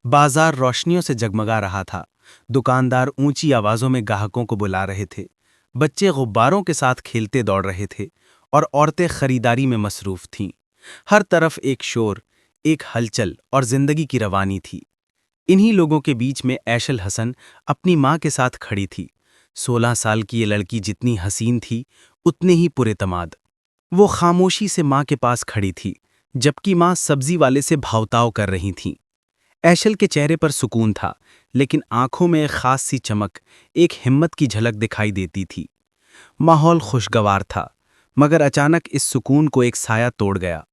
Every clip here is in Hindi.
बाजार रोशनियों से जगमगा रहा था। दुकानदार ऊंची आवाजों में ग्राहकों को बुला रहे थे। बच्चे गुब्बारों के साथ खेलते दौड़ रहे थे और औरतें खरीदारी में मसरूफ थीं। हर तरफ एक शोर, एक हलचल और जिंदगी की रवानी थी। इन्हीं लोगों के बीच में ऐशल हसन अपनी माँ के साथ खड़ी थी। 16 साल की ये लड़की जितनी हसीन थी, उतने ही पुरेतमाद। वो खामोशी से माँ के पास खड़ी थी, जबकि माँ सब्जी वाले से भावताव कर रही थीं। ऐशल के चेहरे पर सुकून था, लेकिन आंखों में एक खास सी चमक, एक हिम्मत की झलक दिखाई देती थी। माहौल खुशगवार था, मगर अचानक इस सुकून को एक साया तोड़ गया।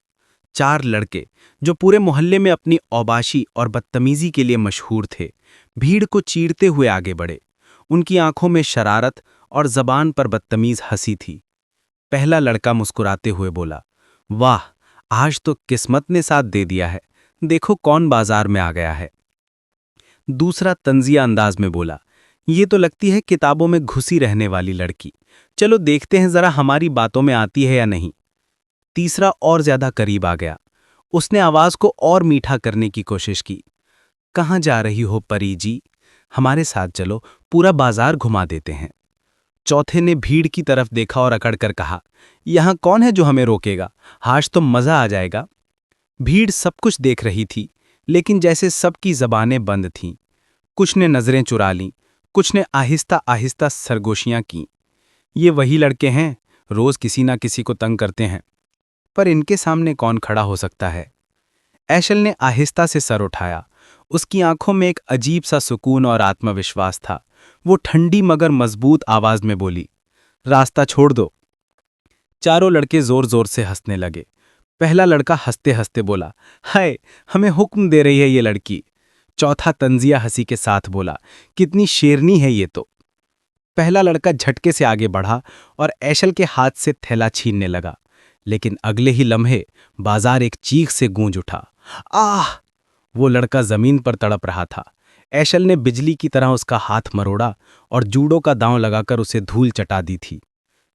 4 लड़के, जो पूरे मोहल्ले में अपनी औबाशी और बदतमीजी के लिए मशहूर थे, भीड़ को चीरते हुए आगे बढ़े। उनकी आंखों में शरारत और जबान पर बदतमीज हंसी थी। पहला लड़का मुस्कुराते हुए बोला, वाह, आज तो किस्मत ने साथ दे दिया है। देखो कौन बाजार में आ गया है। दूसरा तंजिया अंदाज में बोला, ये तो लगती है किताबों में घुसी रहने वाली लड़की। चलो देखते हैं जरा हमारी बातों में आती है या नहीं। तीसरा और ज्यादा करीब आ गया। उसने आवाज को और मीठा करने की कोशिश की। कहाँ जा रही हो परी जी? हमारे साथ चलो, पूरा बाजार घुमा देते हैं। चौथे ने भीड़ की तरफ देखा और अकड़कर कहा, यहां कौन है जो हमें रोकेगा? आज तो मजा आ जाएगा। भीड़ सब कुछ देख रही थी, लेकिन जैसे सबकी जबानें बंद थीं। कुछ ने नजरें चुरा लीं, कुछ ने आहिस्ता आहिस्ता सरगोशियां कीं। ये वही लड़के हैं, रोज किसी ना किसी को तंग करते हैं, पर इनके सामने कौन खड़ा हो सकता है? ऐशल ने आहिस्ता से सर उठाया। उसकी आंखों में एक अजीब सा सुकून और आत्मविश्वास था। वो ठंडी मगर मजबूत आवाज में बोली, रास्ता छोड़ दो। चारों लड़के जोर जोर से हंसने लगे। पहला लड़का हंसते हंसते बोला, हाय, हमें हुक्म दे रही है ये लड़की। चौथा तंजिया हंसी के साथ बोला, कितनी शेरनी है ये तो। पहला लड़का झटके से आगे बढ़ा और ऐशल के हाथ से थैला छीनने लगा, लेकिन अगले ही लम्हे बाजार एक चीख से गूंज उठा। आह! वो लड़का जमीन पर तड़प रहा था। ऐशल ने बिजली की तरह उसका हाथ मरोड़ा और जूडों का दांव लगाकर उसे धूल चटा दी थी।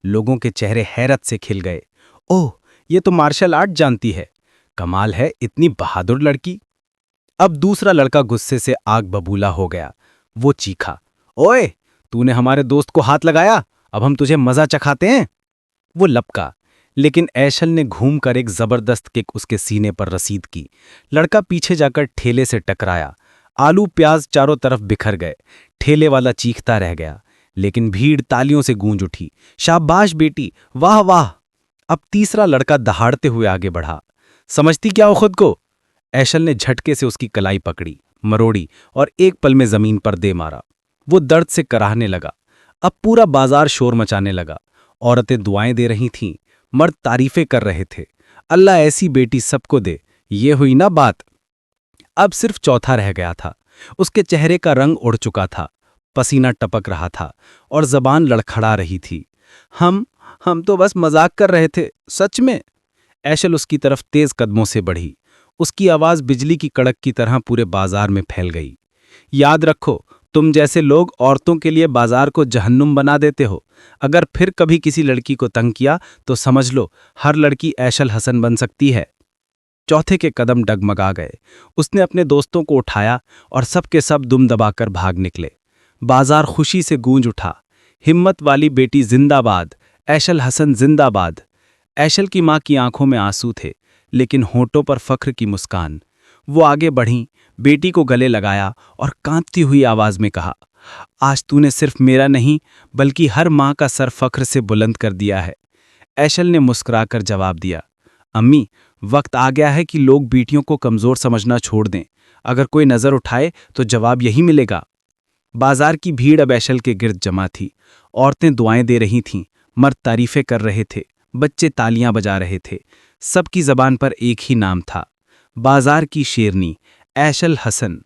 लोगों के चेहरे हैरत से खिल गए। ओह, ये तो मार्शल आर्ट जानती है। कमाल है, इतनी बहादुर लड़की। अब दूसरा लड़का गुस्से से आग बबूला हो गया। वो चीखा, ओए, तूने हमारे दोस्त को हाथ लगाया, अब हम तुझे मजा चखाते हैं। वो लपका, लेकिन ऐशल ने घूमकर एक जबरदस्त किक उसके सीने पर रसीद की। लड़का पीछे जाकर ठेले से टकराया। आलू प्याज चारों तरफ बिखर गए। ठेले वाला चीखता रह गया, लेकिन भीड़ तालियों से गूंज उठी। शाबाश बेटी, वाह वाह। अब तीसरा लड़का दहाड़ते हुए आगे बढ़ा। समझती क्या हो खुद को? ऐशल ने झटके से उसकी कलाई पकड़ी, मरोड़ी और एक पल में जमीन पर दे मारा। वो दर्द से कराहने लगा। अब पूरा बाजार शोर मचाने लगा। औरतें दुआएं दे रही थीं, मर्द तारीफें कर रहे थे। अल्लाह ऐसी बेटी सबको दे, ये हुई ना बात। अब सिर्फ चौथा रह गया था। उसके चेहरे का रंग उड़ चुका था, पसीना टपक रहा था और जबान लड़खड़ा रही थी। हम तो बस मजाक कर रहे थे, सच में। ऐशल उसकी तरफ तेज कदमों से बढ़ी। उसकी आवाज बिजली की कड़क की तरह पूरे बाजार में फैल गई। याद रखो, तुम जैसे लोग औरतों के लिए बाजार को जहन्नुम बना देते हो। अगर फिर कभी किसी लड़की को तंग किया तो समझ लो, हर लड़की ऐशल हसन बन सकती है। चौथे के कदम डगमगा गए। उसने अपने दोस्तों को उठाया और सबके सब दुम दबाकर भाग निकले। बाजार खुशी से गूंज उठा। हिम्मत वाली बेटी जिंदाबाद, ऐशल हसन जिंदाबाद। ऐशल की मां की आंखों में आंसू थे, लेकिन होठों पर फख्र की मुस्कान। वो आगे बढ़ीं, बेटी को गले लगाया और कांपती हुई आवाज में कहा, आज तूने सिर्फ मेरा नहीं बल्कि हर मां का सर फख्र से बुलंद कर दिया है। ऐशल ने मुस्कुराकर जवाब दिया, अम्मी, वक्त आ गया है कि लोग बेटियों को कमजोर समझना छोड़ दें। अगर कोई नजर उठाए तो जवाब यही मिलेगा। बाजार की भीड़ अब ऐशल के गिर्द जमा थी। औरतें दुआएं दे रही थीं, मर्द तारीफें कर रहे थे, बच्चे तालियां बजा रहे थे। सबकी जबान पर एक ही नाम था, बाजार की शेरनी, ऐशल हसन।